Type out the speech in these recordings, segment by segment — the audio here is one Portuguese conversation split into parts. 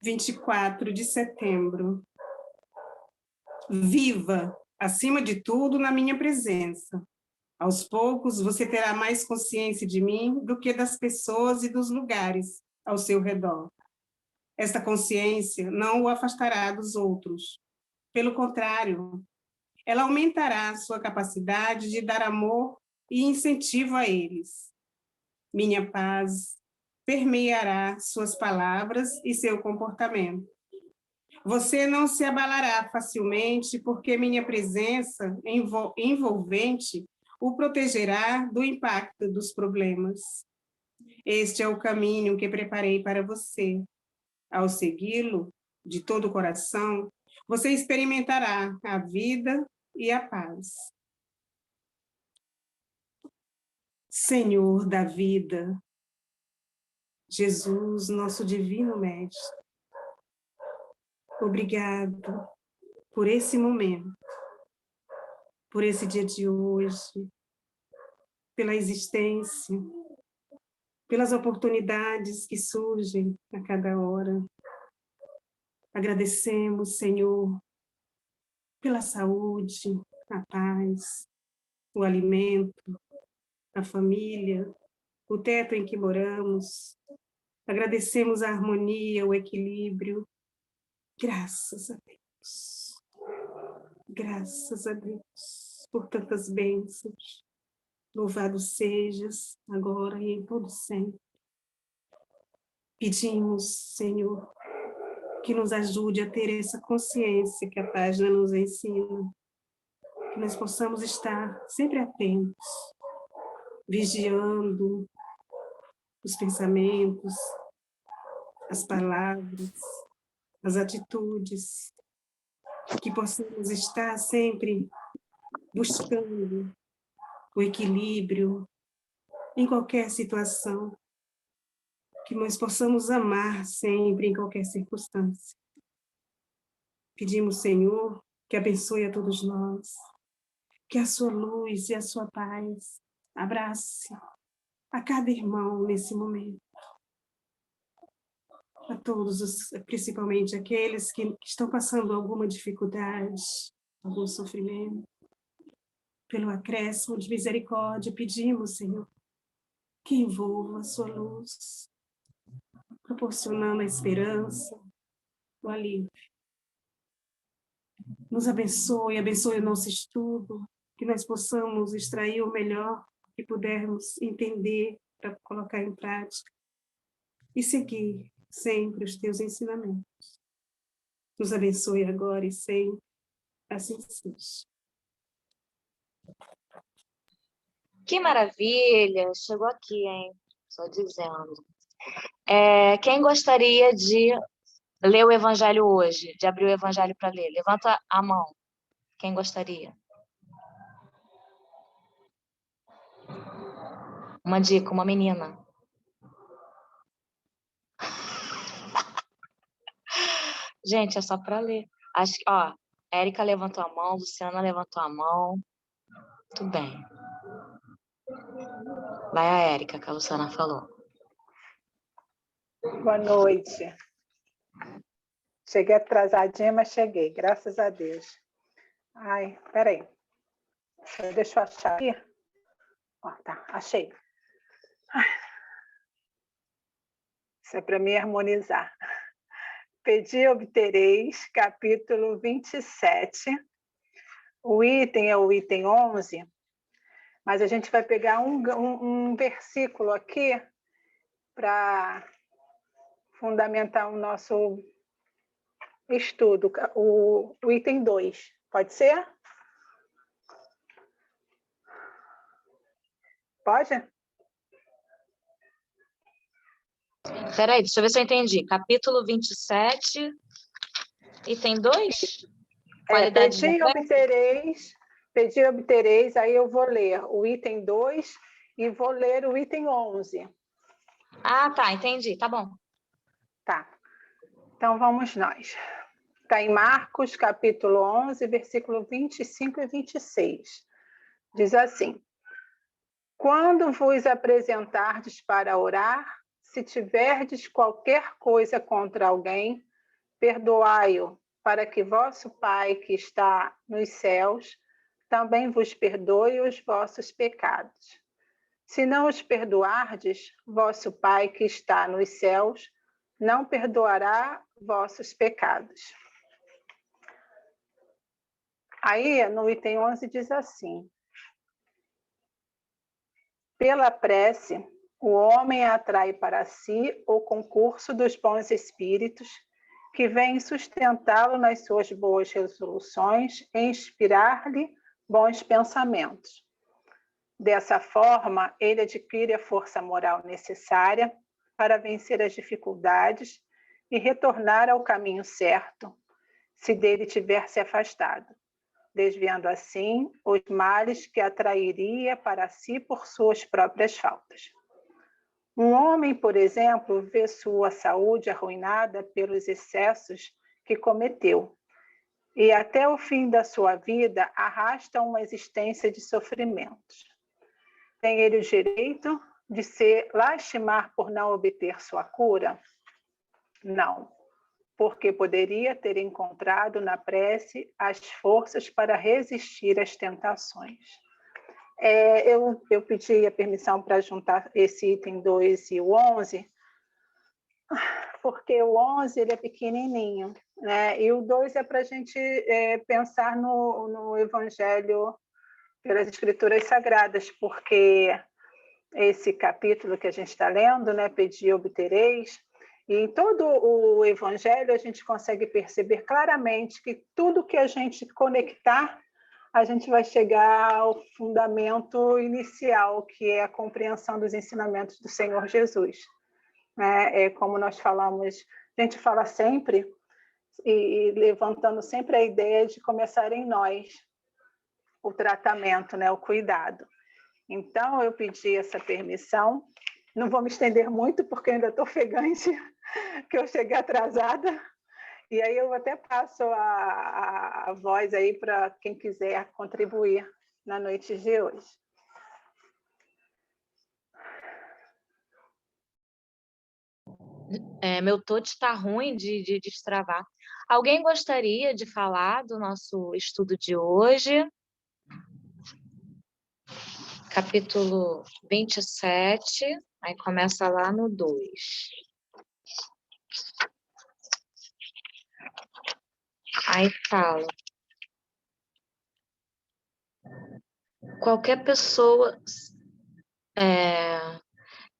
(24 de setembro). Viva, acima de tudo, na minha presença. Aos poucos, você terá mais consciência de mim do que das pessoas e dos lugares ao seu redor. Esta consciência não o afastará dos outros. Pelo contrário, ela aumentará sua capacidade de dar amor e incentivo a eles. Minha paz permeará suas palavras e seu comportamento. Você não se abalará facilmente, porque minha presença envolvente o protegerá do impacto dos problemas. Este é o caminho que preparei para você. Ao segui-lo, de todo o coração, você experimentará a vida e a paz. Senhor da vida, Jesus, nosso divino Mestre, obrigado por esse momento, por esse dia de hoje, pela existência, pelas oportunidades que surgem a cada hora. Agradecemos, Senhor, pela saúde, a paz, o alimento, a família, o teto em que moramos. Agradecemos a harmonia, o equilíbrio. Graças a Deus. Graças a Deus por tantas bênçãos. Louvado sejas, agora e em todo sempre. Pedimos, Senhor, que nos ajude a ter essa consciência que a página nos ensina, que nós possamos estar sempre atentos, vigiando os pensamentos, as palavras, as atitudes, que possamos estar sempre buscando o equilíbrio em qualquer situação, que nós possamos amar sempre em qualquer circunstância. Pedimos, Senhor, que abençoe a todos nós, que a sua luz e a sua paz abrace a cada irmão nesse momento. A todos, principalmente aqueles que estão passando alguma dificuldade, algum sofrimento. Pelo acréscimo de misericórdia, pedimos, Senhor, que envolva a sua luz, proporcionando a esperança, o alívio. Nos abençoe o nosso estudo, que nós possamos extrair o melhor que pudermos entender para colocar em prática e seguir sempre os teus ensinamentos. Nos abençoe agora e sempre, assim seja. Que maravilha! Chegou aqui, hein? Só dizendo. Quem gostaria de ler o Evangelho hoje, de abrir o Evangelho para ler? Levanta a mão. Quem gostaria? Uma dica, uma menina. Gente, é só para ler. Acho que, Érica levantou a mão, Luciana levantou a mão. Tudo bem. Vai a Érica, que a Luciana falou. Boa noite. Cheguei atrasadinha, mas cheguei, graças a Deus. Ai, peraí. Deixa eu achar aqui. Tá, achei. Isso é para me harmonizar. Pedi e obtereis, capítulo 27. O item é o item 11, mas a gente vai pegar um versículo aqui para fundamentar o nosso estudo, o item 2. Pode ser? Pode? Peraí, deixa eu ver se eu entendi. Capítulo 27, item 2? Qualidade Pedi e obtereis, aí eu vou ler o item 2 e vou ler o item 11. Ah, tá, entendi, tá bom. Tá, então vamos nós. Está em Marcos, capítulo 11, versículo 25 e 26. Diz assim: Quando vos apresentardes para orar, se tiverdes qualquer coisa contra alguém, perdoai-o, para que vosso Pai que está nos céus também vos perdoe os vossos pecados. Se não os perdoardes, vosso Pai que está nos céus não perdoará vossos pecados. Aí, no item 11, diz assim: pela prece, o homem atrai para si o concurso dos bons espíritos, que vêm sustentá-lo nas suas boas resoluções e inspirar-lhe bons pensamentos. Dessa forma, ele adquire a força moral necessária para vencer as dificuldades e retornar ao caminho certo, se dele tiver se afastado, desviando assim os males que atrairia para si por suas próprias faltas. Um homem, por exemplo, vê sua saúde arruinada pelos excessos que cometeu e até o fim da sua vida arrasta uma existência de sofrimentos. Tem ele o direito de se lastimar por não obter sua cura? Não, porque poderia ter encontrado na prece as forças para resistir às tentações. Eu pedi a permissão para juntar esse item 2 e o 11, porque o 11 ele é pequenininho, né? E o 2 é para a gente pensar no Evangelho pelas Escrituras Sagradas, porque esse capítulo que a gente está lendo, né, Pedi e obtereis, e em todo o Evangelho a gente consegue perceber claramente que tudo que a gente conectar, a gente vai chegar ao fundamento inicial, que é a compreensão dos ensinamentos do Senhor Jesus. Como nós falamos, a gente fala sempre, e levantando sempre a ideia de começar em nós o tratamento, né, o cuidado. Então, eu pedi essa permissão. Não vou me estender muito, porque ainda estou ofegante, que eu cheguei atrasada. E aí eu até passo a voz aí para quem quiser contribuir na noite de hoje. Meu touch está ruim de destravar. Alguém gostaria de falar do nosso estudo de hoje? Capítulo 27, aí começa lá no 2. Aí fala: qualquer pessoa,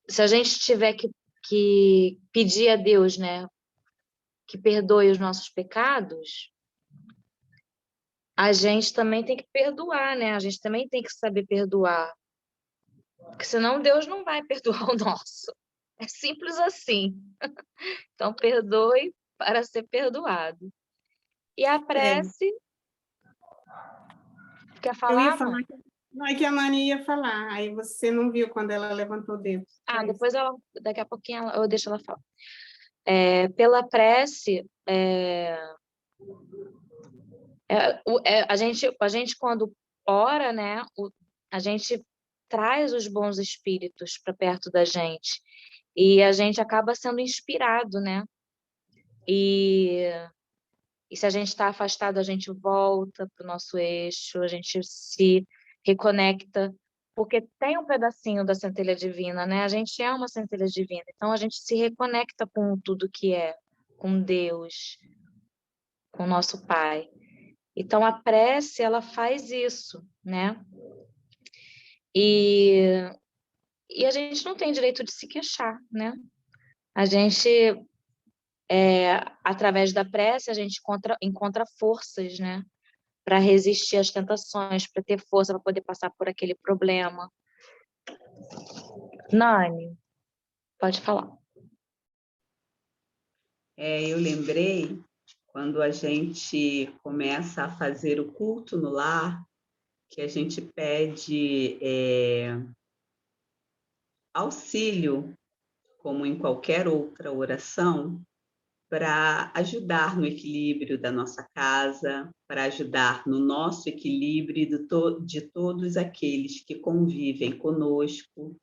se a gente tiver que pedir a Deus, né, que perdoe os nossos pecados, a gente também tem que perdoar, né? A gente também tem que saber perdoar, porque senão Deus não vai perdoar o nosso. É simples assim. Então, perdoe para ser perdoado. E a prece... Quer falar, Eu ia mãe? falar, não, é que a Nani ia falar, aí você não viu quando ela levantou o dedo. Depois daqui a pouquinho eu deixo ela falar. Pela prece, a gente quando ora, né, a gente traz os bons espíritos para perto da gente e a gente acaba sendo inspirado, né? E se a gente está afastado, a gente volta para o nosso eixo, a gente se reconecta, porque tem um pedacinho da centelha divina, né? A gente é uma centelha divina, então a gente se reconecta com tudo que é, com Deus, com o nosso Pai. Então a prece, ela faz isso, né? E a gente não tem direito de se queixar, né? A gente, através da prece, a gente encontra forças, né? Para resistir às tentações, para ter força para poder passar por aquele problema. Nani, pode falar. Eu lembrei, quando a gente começa a fazer o culto no lar, que a gente pede auxílio, como em qualquer outra oração, para ajudar no equilíbrio da nossa casa, para ajudar no nosso equilíbrio de todos aqueles que convivem conosco,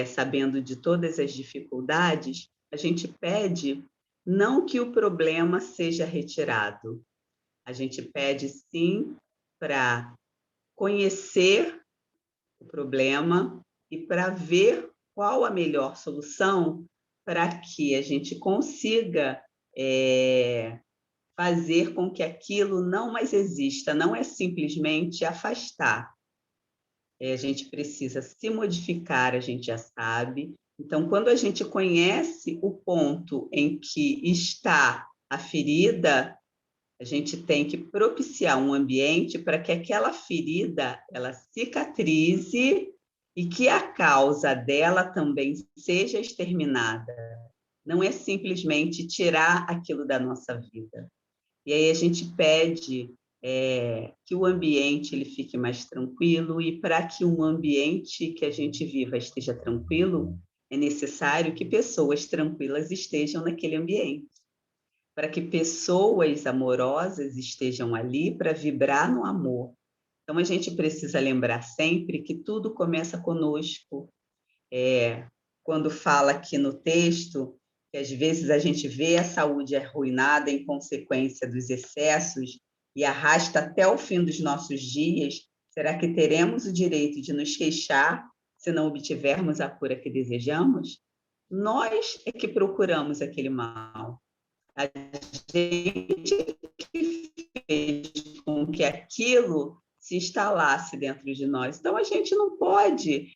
sabendo de todas as dificuldades, a gente pede não que o problema seja retirado, a gente pede sim para conhecer o problema e para ver qual a melhor solução para que a gente consiga fazer com que aquilo não mais exista, não é simplesmente afastar. A gente precisa se modificar, a gente já sabe. Então, quando a gente conhece o ponto em que está a ferida, a gente tem que propiciar um ambiente para que aquela ferida ela cicatrize e que a causa dela também seja exterminada. Não é simplesmente tirar aquilo da nossa vida. E aí a gente pede que o ambiente ele fique mais tranquilo, e para que um ambiente que a gente viva esteja tranquilo, é necessário que pessoas tranquilas estejam naquele ambiente, para que pessoas amorosas estejam ali para vibrar no amor. Então, a gente precisa lembrar sempre que tudo começa conosco. Quando fala aqui no texto que às vezes a gente vê a saúde arruinada em consequência dos excessos e arrasta até o fim dos nossos dias, será que teremos o direito de nos queixar se não obtivermos a cura que desejamos? Nós é que procuramos aquele mal. A gente que fez com que aquilo se instalasse dentro de nós. Então, a gente não pode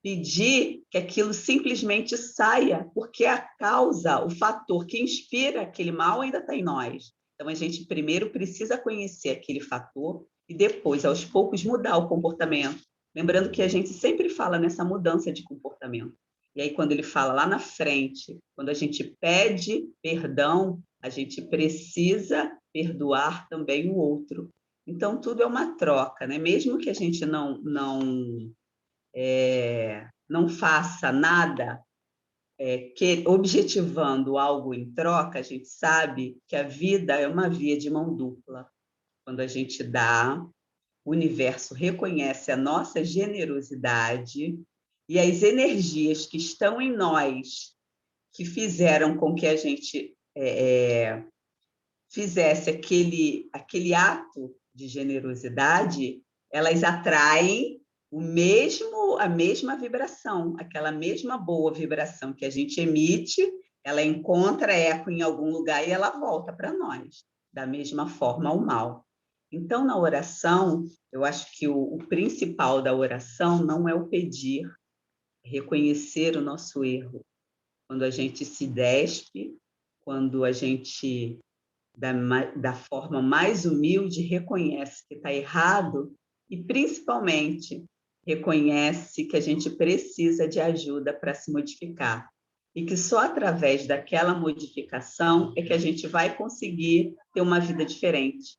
pedir que aquilo simplesmente saia, porque a causa, o fator que inspira aquele mal ainda está em nós. Então, a gente primeiro precisa conhecer aquele fator e depois, aos poucos, mudar o comportamento. Lembrando que a gente sempre fala nessa mudança de comportamento. E aí, quando ele fala lá na frente, quando a gente pede perdão, a gente precisa perdoar também o outro. Então, tudo é uma troca, né? Mesmo que a gente não faça nada objetivando algo em troca, a gente sabe que a vida é uma via de mão dupla. Quando a gente dá, o universo reconhece a nossa generosidade e as energias que estão em nós, que fizeram com que a gente fizesse aquele ato de generosidade, elas atraem a mesma vibração, aquela mesma boa vibração que a gente emite, ela encontra eco em algum lugar e ela volta para nós, da mesma forma o mal. Então, na oração, eu acho que o principal da oração não é o pedir, é reconhecer o nosso erro. Quando a gente se despe, quando a gente, da forma mais humilde, reconhece que está errado e, principalmente, reconhece que a gente precisa de ajuda para se modificar e que só através daquela modificação é que a gente vai conseguir ter uma vida diferente.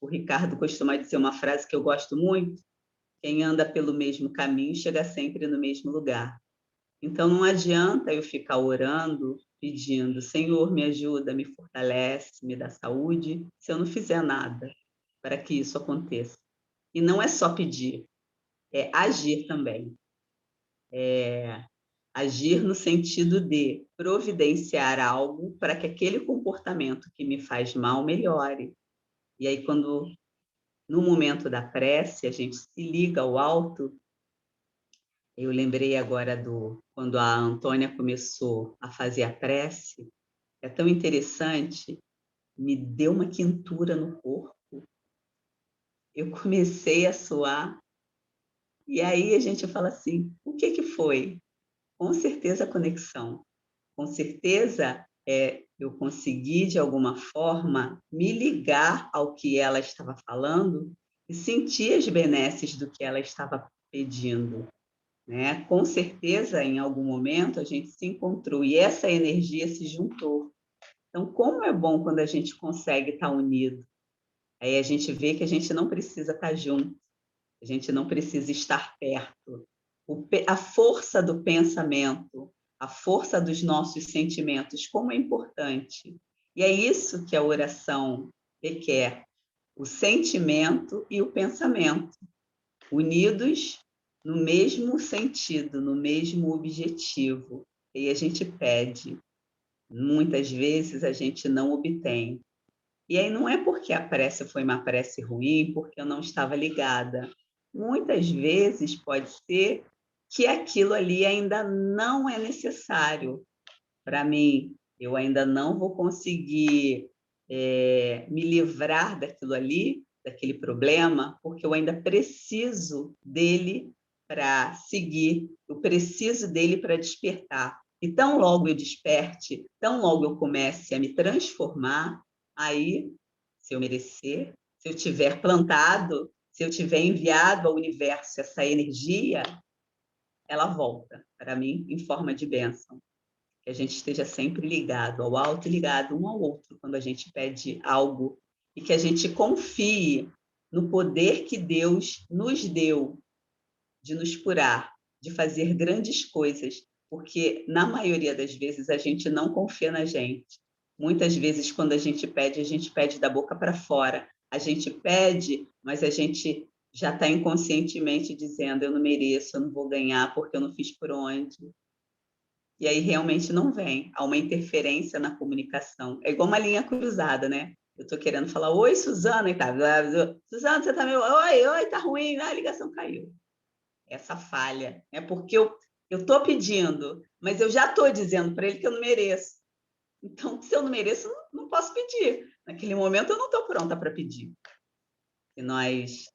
O Ricardo costuma dizer uma frase que eu gosto muito: quem anda pelo mesmo caminho chega sempre no mesmo lugar. Então, não adianta eu ficar orando, pedindo, Senhor, me ajuda, me fortalece, me dá saúde, se eu não fizer nada para que isso aconteça. E não é só pedir, é agir também. Agir no sentido de providenciar algo para que aquele comportamento que me faz mal melhore. E aí, quando, no momento da prece, a gente se liga ao alto. Eu lembrei agora quando a Antônia começou a fazer a prece, é tão interessante, me deu uma quentura no corpo. Eu comecei a suar, e aí a gente fala assim, o que foi? Com certeza a conexão. Com certeza eu consegui, de alguma forma, me ligar ao que ela estava falando e sentir as benesses do que ela estava pedindo. Né? Com certeza, em algum momento, a gente se encontrou e essa energia se juntou. Então, como é bom quando a gente consegue estar unido. Aí a gente vê que a gente não precisa estar junto, a gente não precisa estar perto. A força do pensamento, a força dos nossos sentimentos, como é importante. E é isso que a oração requer, o sentimento e o pensamento, unidos no mesmo sentido, no mesmo objetivo. E a gente pede, muitas vezes a gente não obtém. E aí não é porque a prece foi uma prece ruim, porque eu não estava ligada. Muitas vezes pode ser que aquilo ali ainda não é necessário para mim. Eu ainda não vou conseguir me livrar daquilo ali, daquele problema, porque eu ainda preciso dele para seguir, eu preciso dele para despertar. E tão logo eu desperte, tão logo eu comece a me transformar, aí, se eu merecer, se eu tiver plantado, se eu tiver enviado ao universo essa energia, ela volta para mim em forma de bênção. Que a gente esteja sempre ligado ao alto e ligado um ao outro quando a gente pede algo e que a gente confie no poder que Deus nos deu de nos curar, de fazer grandes coisas, porque na maioria das vezes a gente não confia na gente. Muitas vezes quando a gente pede da boca para fora. A gente pede, mas a gente já está inconscientemente dizendo: eu não mereço, eu não vou ganhar porque eu não fiz por onde. E aí realmente não vem. Há uma interferência na comunicação. É igual uma linha cruzada, né? Eu estou querendo falar: oi, Suzana, e tá. Suzana, você tá meio. Oi, tá ruim. A ligação caiu. Essa falha. É porque eu estou pedindo, mas eu já estou dizendo para ele que eu não mereço. Então, se eu não mereço, não posso pedir. Naquele momento, eu não estou pronta para pedir. Que nós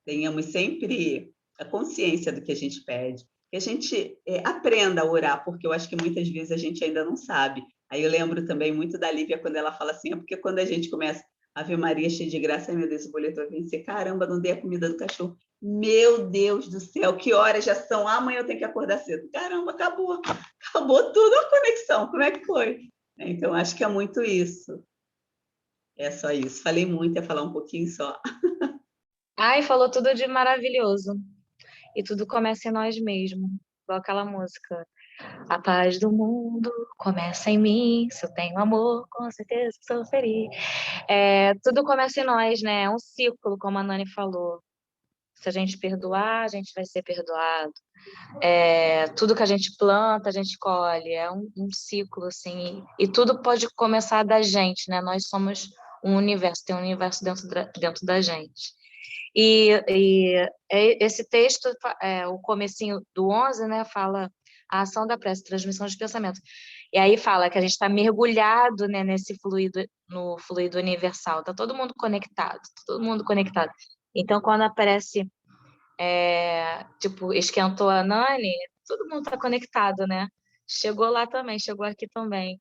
tenhamos sempre a consciência do que a gente pede, que a gente aprenda a orar, porque eu acho que muitas vezes a gente ainda não sabe. Aí eu lembro também muito da Lívia, quando ela fala assim, porque quando a gente começa, Ave Maria, cheia de graça, ai meu Deus, o boleto vai vencer, caramba, não dei a comida do cachorro, meu Deus do céu, que horas já são? Amanhã eu tenho que acordar cedo. Caramba, acabou tudo a conexão, como é que foi? Então, acho que é muito isso. É só isso. Falei muito, ia falar um pouquinho só. Ai, falou tudo de maravilhoso. E tudo começa em nós mesmos. Igual aquela música. A paz do mundo começa em mim. Se eu tenho amor, com certeza sou feliz. Tudo começa em nós, né? É um ciclo, como a Nani falou. Se a gente perdoar, a gente vai ser perdoado. Tudo que a gente planta, a gente colhe. É um ciclo, assim. E tudo pode começar da gente, né? Nós somos um universo, tem um universo dentro da gente. E esse texto, o comecinho do 11, né, fala a ação da prece, transmissão de pensamento. E aí fala que a gente está mergulhado, né, no fluido universal. Está todo mundo conectado, todo mundo conectado. Então, quando a prece, esquentou a Nani, todo mundo está conectado, né? Chegou lá também, chegou aqui também.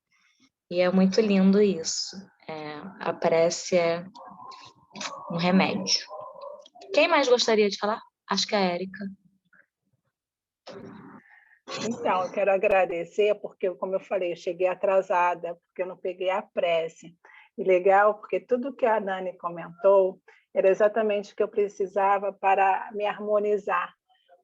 E é muito lindo isso. A prece é um remédio. Quem mais gostaria de falar? Acho que é a Érica. Então, eu quero agradecer, porque, como eu falei, eu cheguei atrasada, porque eu não peguei a prece. E legal, porque tudo que a Nani comentou era exatamente o que eu precisava para me harmonizar.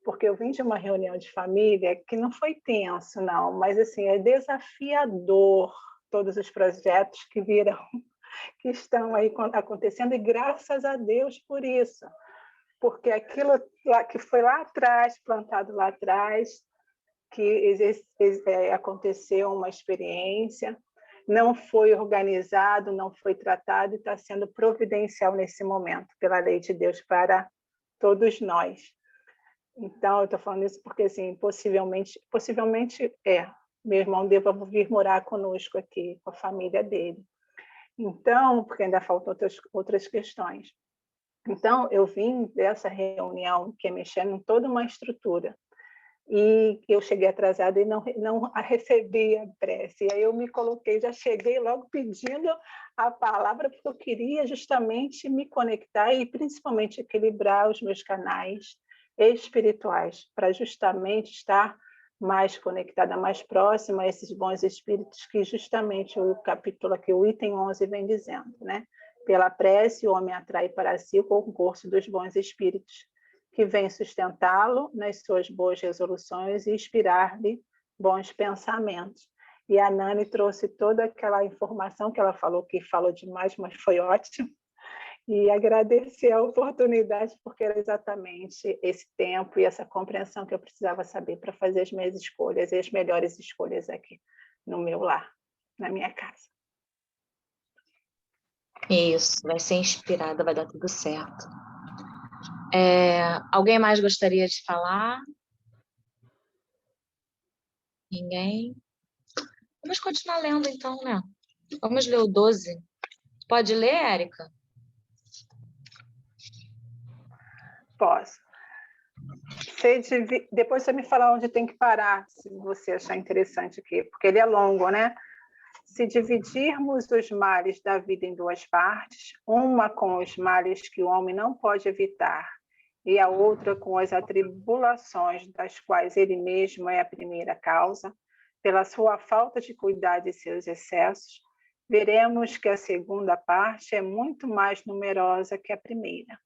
Porque eu vim de uma reunião de família que não foi tenso, não, mas assim, é desafiador todos os projetos que estão aí acontecendo, e graças a Deus por isso. Porque aquilo que foi lá atrás, plantado lá atrás, que aconteceu uma experiência, não foi organizado, não foi tratado e está sendo providencial nesse momento, pela lei de Deus para todos nós. Então, eu estou falando isso porque, assim, possivelmente meu irmão deva vir morar conosco aqui, com a família dele. Então, porque ainda faltam outras questões. Então, eu vim dessa reunião que é mexendo em toda uma estrutura, e eu cheguei atrasada e não recebi a prece. E aí eu me coloquei, já cheguei logo pedindo a palavra, porque eu queria justamente me conectar e principalmente equilibrar os meus canais espirituais, para justamente estar mais conectada, mais próxima a esses bons espíritos, que justamente o capítulo aqui, o item 11, vem dizendo, né? Pela prece, o homem atrai para si o concurso dos bons espíritos, que vem sustentá-lo nas suas boas resoluções e inspirar-lhe bons pensamentos. E a Nani trouxe toda aquela informação que ela falou, que falou demais, mas foi ótimo. E agradecer a oportunidade, porque era exatamente esse tempo e essa compreensão que eu precisava saber para fazer as minhas escolhas, e as melhores escolhas aqui no meu lar, na minha casa. Isso, vai ser inspirada, vai dar tudo certo. Alguém mais gostaria de falar? Ninguém? Vamos continuar lendo então, né? Vamos ler o 12. Pode ler, Érica? Posso. Depois você me fala onde tem que parar, se você achar interessante aqui, porque ele é longo, né? Se dividirmos os males da vida em duas partes, uma com os males que o homem não pode evitar, e a outra com as atribulações das quais ele mesmo é a primeira causa, pela sua falta de cuidado e seus excessos, veremos que a segunda parte é muito mais numerosa que a primeira.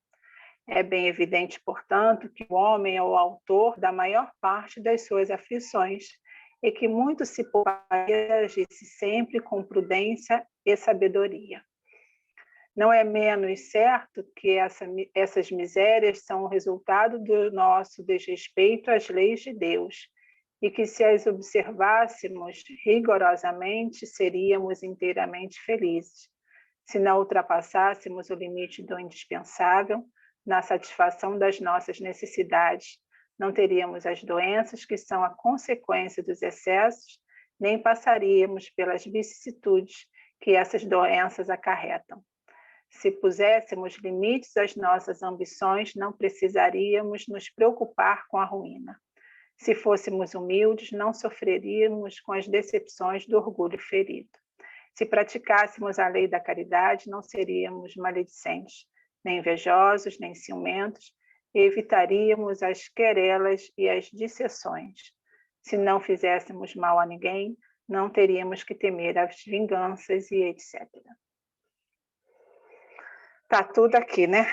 É bem evidente, portanto, que o homem é o autor da maior parte das suas aflições e que muito se pouparia agisse sempre com prudência e sabedoria. Não é menos certo que essas misérias são o resultado do nosso desrespeito às leis de Deus e que, se as observássemos rigorosamente, seríamos inteiramente felizes. Se não ultrapassássemos o limite do indispensável, na satisfação das nossas necessidades, não teríamos as doenças que são a consequência dos excessos, nem passaríamos pelas vicissitudes que essas doenças acarretam. Se puséssemos limites às nossas ambições, não precisaríamos nos preocupar com a ruína. Se fôssemos humildes, não sofreríamos com as decepções do orgulho ferido. Se praticássemos a lei da caridade, não seríamos maledicentes, nem invejosos, nem ciumentos, e evitaríamos as querelas e as disseções. Se não fizéssemos mal a ninguém, não teríamos que temer as vinganças e etc. Está tudo aqui, né?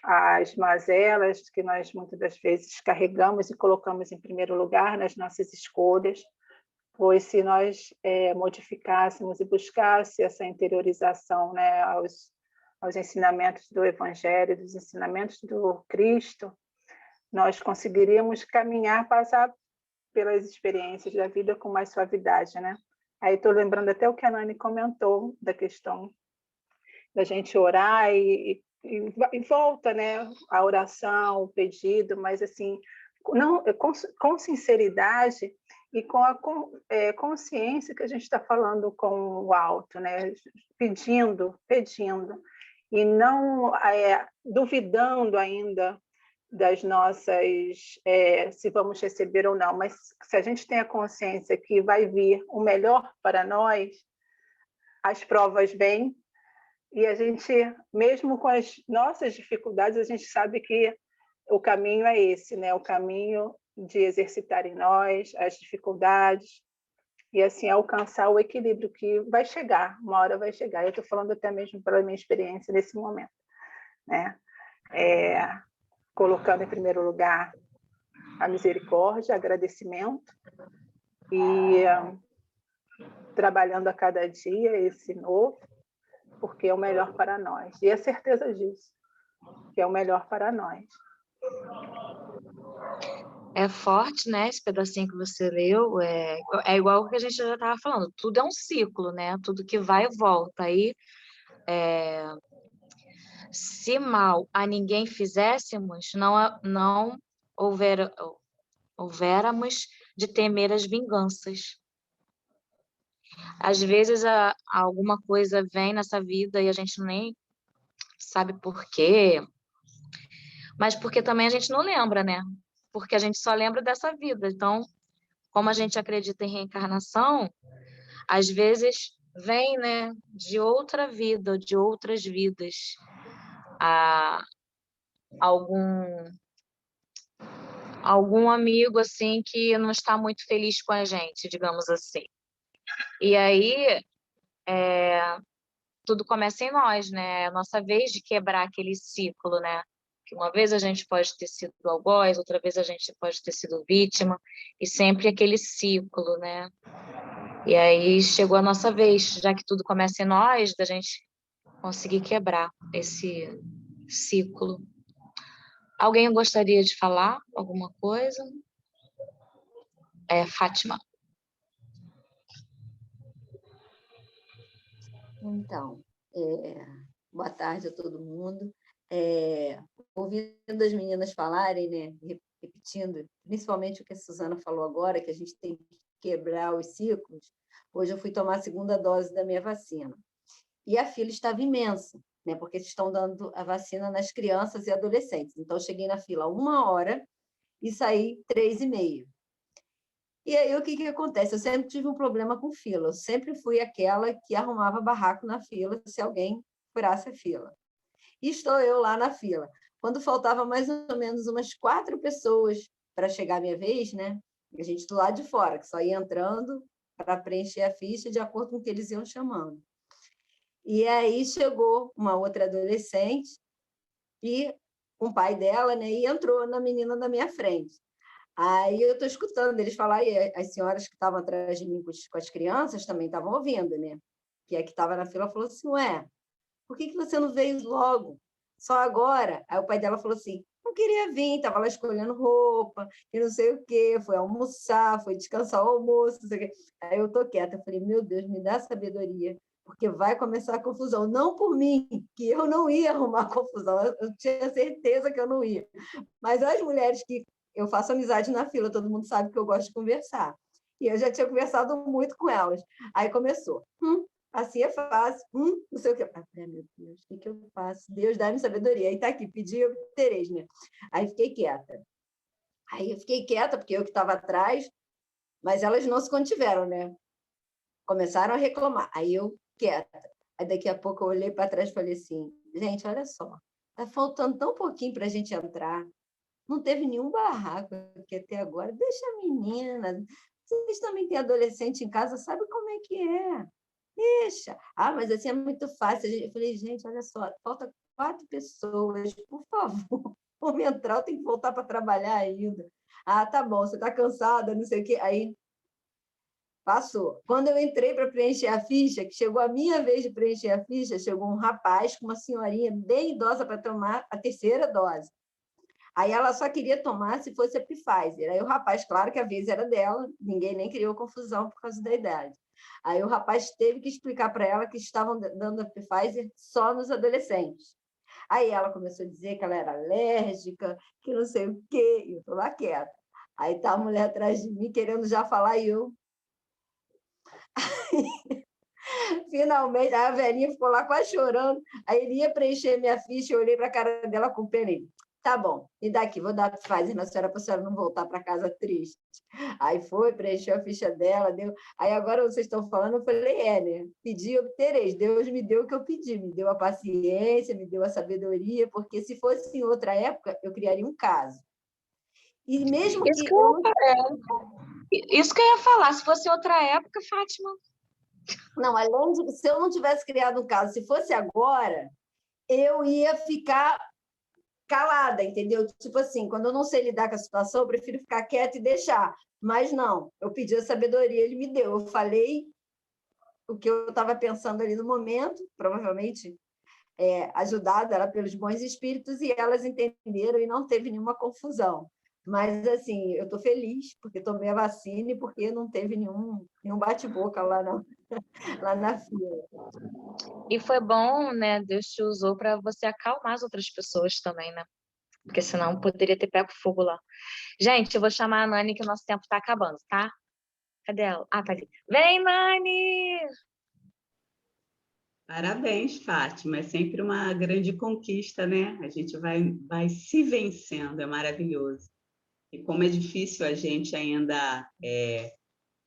As mazelas que nós muitas das vezes carregamos e colocamos em primeiro lugar nas nossas escolhas, pois se nós modificássemos e buscássemos essa interiorização, né, aos ensinamentos do Evangelho, dos ensinamentos do Cristo, nós conseguiríamos caminhar, passar pelas experiências da vida com mais suavidade, né? Aí estou lembrando até o que a Nani comentou da questão da gente orar e volta, né? A oração, o pedido, mas assim, não, com sinceridade e com a consciência que a gente está falando com o alto, né? Pedindo, e não duvidando ainda das nossas, se vamos receber ou não, mas se a gente tem a consciência que vai vir o melhor para nós, as provas vêm, e a gente, mesmo com as nossas dificuldades, a gente sabe que o caminho é esse, né? O caminho de exercitar em nós as dificuldades e assim alcançar o equilíbrio que vai chegar, uma hora vai chegar. Eu estou falando até mesmo pela minha experiência nesse momento, né? Colocando em primeiro lugar a misericórdia, agradecimento e trabalhando a cada dia esse novo, porque é o melhor para nós. E a certeza disso, que é o melhor para nós. É forte, né? Esse pedacinho que você leu. É igual o que a gente já estava falando. Tudo é um ciclo, né? Tudo que vai e volta. Aí, se mal a ninguém fizéssemos, não houvéramos de temer as vinganças. Às vezes alguma coisa vem nessa vida e a gente nem sabe por quê, mas porque também a gente não lembra, né? Porque a gente só lembra dessa vida. Então, como a gente acredita em reencarnação, às vezes vem, né, de outra vida, de outras vidas, algum amigo assim que não está muito feliz com a gente, digamos assim. E aí tudo começa em nós, né? É a nossa vez de quebrar aquele ciclo, né? Que uma vez a gente pode ter sido algoz, outra vez a gente pode ter sido vítima, e sempre aquele ciclo, né? E aí chegou a nossa vez, já que tudo começa em nós, da gente conseguir quebrar esse ciclo. Alguém gostaria de falar alguma coisa? Fátima. Então, boa tarde a todo mundo. Ouvindo as meninas falarem, né, repetindo, principalmente o que a Suzana falou agora, que a gente tem que quebrar os ciclos. Hoje eu fui tomar a segunda dose da minha vacina. E a fila estava imensa, né, porque eles estão dando a vacina nas crianças e adolescentes. Então, eu cheguei na fila 1h e saí 3h30. E aí, o que acontece? Eu sempre tive um problema com fila. Eu sempre fui aquela que arrumava barraco na fila se alguém furasse a fila. E estou eu lá na fila. Quando faltava mais ou menos umas 4 pessoas para chegar a minha vez, né? A gente do lado de fora, que só ia entrando para preencher a ficha de acordo com o que eles iam chamando. E aí chegou uma outra adolescente e o pai dela, né? E entrou na menina da minha frente. Aí eu estou escutando eles falar, e as senhoras que estavam atrás de mim com as crianças também estavam ouvindo, né? Que a que estava na fila falou assim, ué, por que você não veio logo? Só agora? Aí o pai dela falou assim, não queria vir, estava lá escolhendo roupa, e não sei o quê, foi almoçar, foi descansar o almoço, não sei o quê. Aí eu estou quieta, eu falei, meu Deus, me dá sabedoria, porque vai começar a confusão. Não por mim, que eu não ia arrumar confusão, eu tinha certeza que eu não ia. Mas as mulheres que eu faço amizade na fila, todo mundo sabe que eu gosto de conversar. E eu já tinha conversado muito com elas. Aí começou, assim é fácil, não sei o quê. Ah, meu Deus, o que eu faço? Deus dá-me sabedoria. Aí está aqui, pedi e obtereis, né? Aí fiquei quieta. Porque eu que estava atrás, mas elas não se contiveram, né? Começaram a reclamar. Aí eu quieta. Aí daqui a pouco eu olhei para trás e falei assim, gente, olha só, está faltando tão pouquinho para a gente entrar. Não teve nenhum barraco aqui até agora. Deixa a menina. Vocês também têm adolescente em casa, sabe como é que é? Deixa. Ah, mas assim é muito fácil. Eu falei, gente, olha só, falta 4 pessoas, por favor. Vamos entrar, eu tenho que voltar para trabalhar ainda. Ah, tá bom, você está cansada, não sei o quê. Aí passou. Quando eu entrei para preencher a ficha, que chegou a minha vez de preencher a ficha, chegou um rapaz com uma senhorinha bem idosa para tomar a 3ª dose. Aí ela só queria tomar se fosse a Pfizer. Aí o rapaz, claro que a vez era dela, ninguém nem criou confusão por causa da idade. Aí o rapaz teve que explicar para ela que estavam dando a Pfizer só nos adolescentes. Aí ela começou a dizer que ela era alérgica, que não sei o quê, e eu estou lá quieta. Aí está a mulher atrás de mim querendo já falar e eu... Finalmente, a velhinha ficou lá quase chorando. Aí ele ia preencher minha ficha, eu olhei para a cara dela com pena e tá bom, e daqui, vou dar Pfizer na senhora para a senhora não voltar para casa triste. Aí foi, preencheu a ficha dela, deu. Aí agora vocês estão falando, eu falei, né? Pedi e obtereis. Deus me deu o que eu pedi, me deu a paciência, me deu a sabedoria, porque se fosse em outra época, eu criaria um caso. E mesmo Isso que que isso que eu ia falar, se fosse outra época, Fátima. Não, além de se eu não tivesse criado um caso, se fosse agora, eu ia ficar calada, entendeu? Tipo assim, quando eu não sei lidar com a situação, eu prefiro ficar quieta e deixar. Mas não, eu pedi a sabedoria, ele me deu. Eu falei o que eu estava pensando ali no momento, provavelmente ajudada ela pelos bons espíritos, e elas entenderam e não teve nenhuma confusão. Mas, assim, eu estou feliz porque tomei a vacina e porque não teve nenhum bate-boca lá na fila. E foi bom, né? Deus te usou para você acalmar as outras pessoas também, né? Porque senão poderia ter pego fogo lá. Gente, eu vou chamar a Nani que o nosso tempo está acabando, tá? Cadê ela? Ah, tá ali. Vem, Nani! Parabéns, Fátima. É sempre uma grande conquista, né? A gente vai se vencendo, é maravilhoso. E como é difícil a gente ainda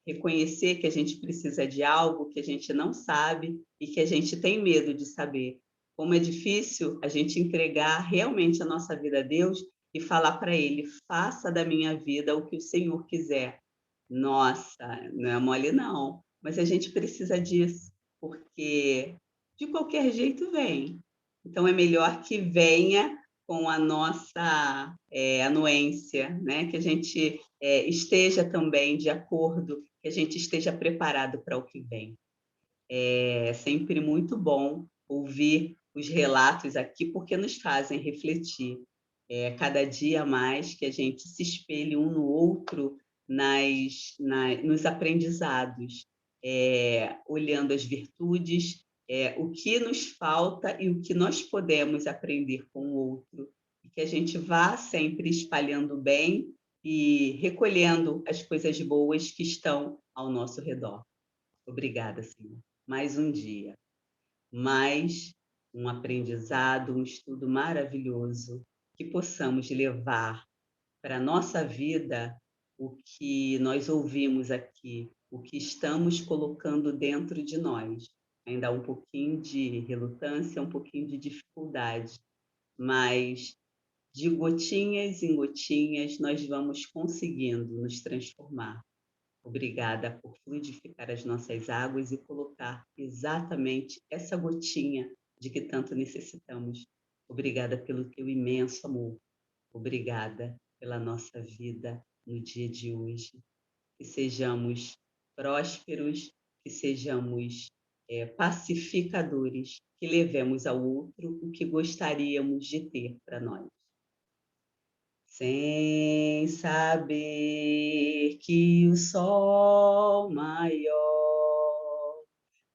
reconhecer que a gente precisa de algo que a gente não sabe e que a gente tem medo de saber. Como é difícil a gente entregar realmente a nossa vida a Deus e falar para Ele, faça da minha vida o que o Senhor quiser. Nossa, não é mole não, mas a gente precisa disso, porque de qualquer jeito vem. Então é melhor que venha com a nossa anuência, né? Que a gente esteja também de acordo, que a gente esteja preparado para o que vem. É sempre muito bom ouvir os relatos aqui, porque nos fazem refletir. Cada dia mais que a gente se espelhe um no outro nos aprendizados, olhando as virtudes, o que nos falta e o que nós podemos aprender com o outro, e que a gente vá sempre espalhando bem e recolhendo as coisas boas que estão ao nosso redor. Obrigada, Senhor. Mais um dia, mais um aprendizado, um estudo maravilhoso, que possamos levar para a nossa vida o que nós ouvimos aqui, o que estamos colocando dentro de nós. Ainda há um pouquinho de relutância, um pouquinho de dificuldade, mas de gotinhas em gotinhas nós vamos conseguindo nos transformar. Obrigada por fluidificar as nossas águas e colocar exatamente essa gotinha de que tanto necessitamos. Obrigada pelo teu imenso amor. Obrigada pela nossa vida no dia de hoje. Que sejamos prósperos, que sejamos pacificadores, que levemos ao outro o que gostaríamos de ter para nós. Sem saber que o sol maior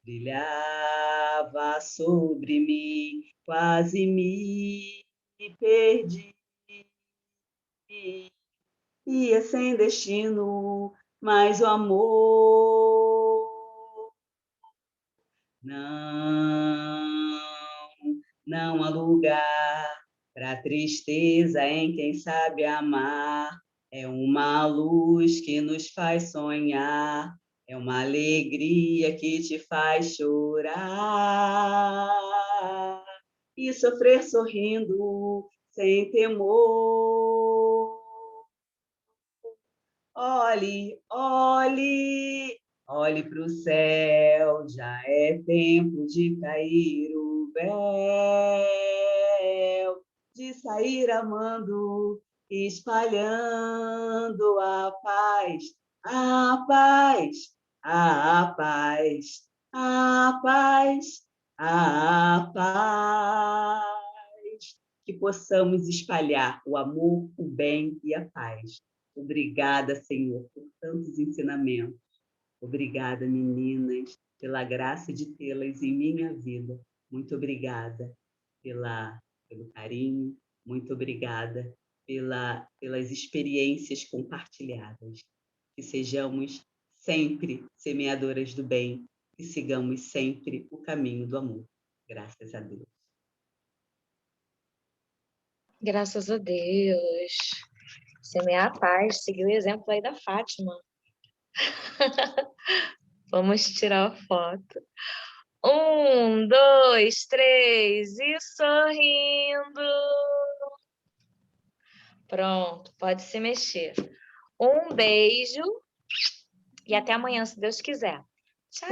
brilhava sobre mim, quase me perdi. Ia sem destino, mas o amor não há lugar para tristeza em quem sabe amar. É uma luz que nos faz sonhar, é uma alegria que te faz chorar e sofrer sorrindo sem temor. Olhe, olhe, olhe para o céu, já é tempo de cair o véu, de sair amando, espalhando a paz, a paz, a paz, a paz, a paz. Que possamos espalhar o amor, o bem e a paz. Obrigada, Senhor, por tantos ensinamentos. Obrigada, meninas, pela graça de tê-las em minha vida. Muito obrigada pelo carinho. Muito obrigada pelas experiências compartilhadas. Que sejamos sempre semeadoras do bem e sigamos sempre o caminho do amor. Graças a Deus. Graças a Deus. Semear a paz, seguir o exemplo aí da Fátima. Vamos tirar a foto. 1, 2, 3 e sorrindo. Pronto, pode se mexer. Um beijo e até amanhã, se Deus quiser. Tchau.